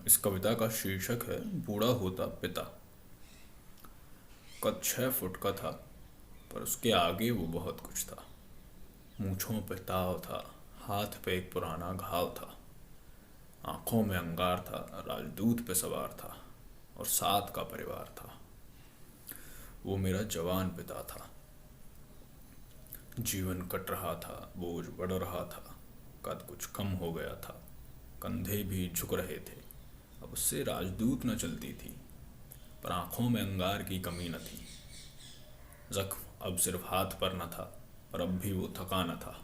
इस कविता का शीर्षक है बूढ़ा होता पिता। कद 6 फुट का था, पर उसके आगे वो बहुत कुछ था। मूछों पे ताव था, हाथ पे एक पुराना घाव था, आंखों में अंगार था, राजदूत पे सवार था, और साथ का परिवार था। वो मेरा जवान पिता था। जीवन कट रहा था, बोझ बढ़ रहा था, कद कुछ कम हो गया था, कंधे भी झुक रहे थे। अब उससे राजदूत न चलती थी, पर आंखों में अंगार की कमी न थी। जख्म अब सिर्फ हाथ पर न था, पर अब भी वो थका न था।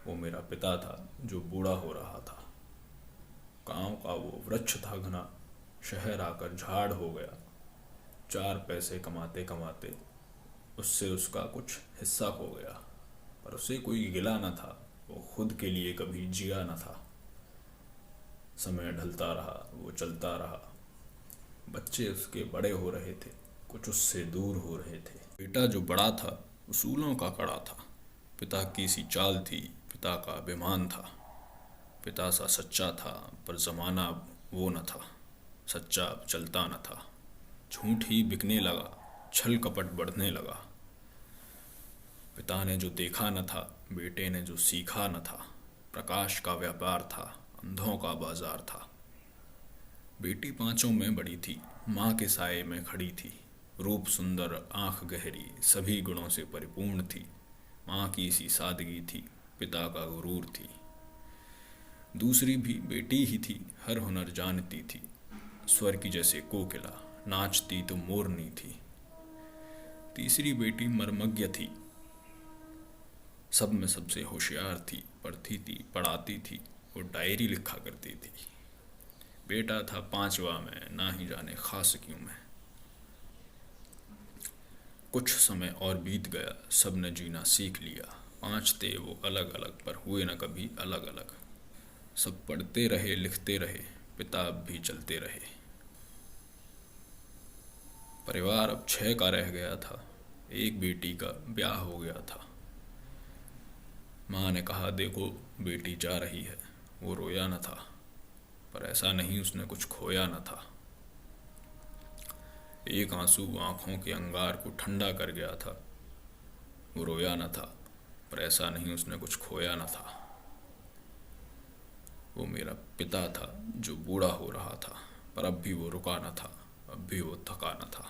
वो मेरा पिता था जो बूढ़ा हो रहा था। गांव का वो वृक्ष था घना, शहर आकर झाड़ हो गया। 4 पैसे कमाते कमाते उससे उसका कुछ हिस्सा हो गया, पर उसे कोई गिला न था। वो खुद के लिए कभी जिया न था। समय ढलता रहा, वो चलता रहा। बच्चे उसके बड़े हो रहे थे, कुछ उससे दूर हो रहे थे। बेटा जो बड़ा था, उसूलों का कड़ा था। पिता की सी चाल थी, पिता का अभिमान था। पिता सा सच्चा था, पर जमाना अब वो न था। सच्चा अब चलता न था। झूठ ही बिकने लगा, छल कपट बढ़ने लगा। पिता ने जो देखा न था, बेटे ने जो सीखा न था। प्रकाश का व्यापार था, अंधों का बाजार था। बेटी पांचों में बड़ी थी, माँ के साये में खड़ी थी। रूप सुंदर, आंख गहरी, सभी गुणों से परिपूर्ण थी। माँ की सी सादगी थी, पिता का गुरूर थी। दूसरी भी बेटी ही थी, हर हुनर जानती थी। स्वर की जैसे कोकिला, नाचती तो मोरनी थी। तीसरी बेटी मर्मज्ञ थी, सब में सबसे होशियार थी। पढ़ती थी, पढ़ाती थी, वो डायरी लिखा करती थी। बेटा था पांचवा में, ना ही जाने खास क्यों में। कुछ समय और बीत गया, सब ने जीना सीख लिया। 5 थे वो अलग अलग, पर हुए न कभी अलग अलग। सब पढ़ते रहे, लिखते रहे, पिता अब भी चलते रहे। परिवार अब 6 का रह गया था। एक बेटी का ब्याह हो गया था। माँ ने कहा, देखो बेटी जा रही है। वो रोया न था, पर ऐसा नहीं उसने कुछ खोया न था। एक आंसू आंखों के अंगार को ठंडा कर गया था। वो रोया न था, पर ऐसा नहीं उसने कुछ खोया न था। वो मेरा पिता था जो बूढ़ा हो रहा था, पर अब भी वो रुका न था, अब भी वो थका न था।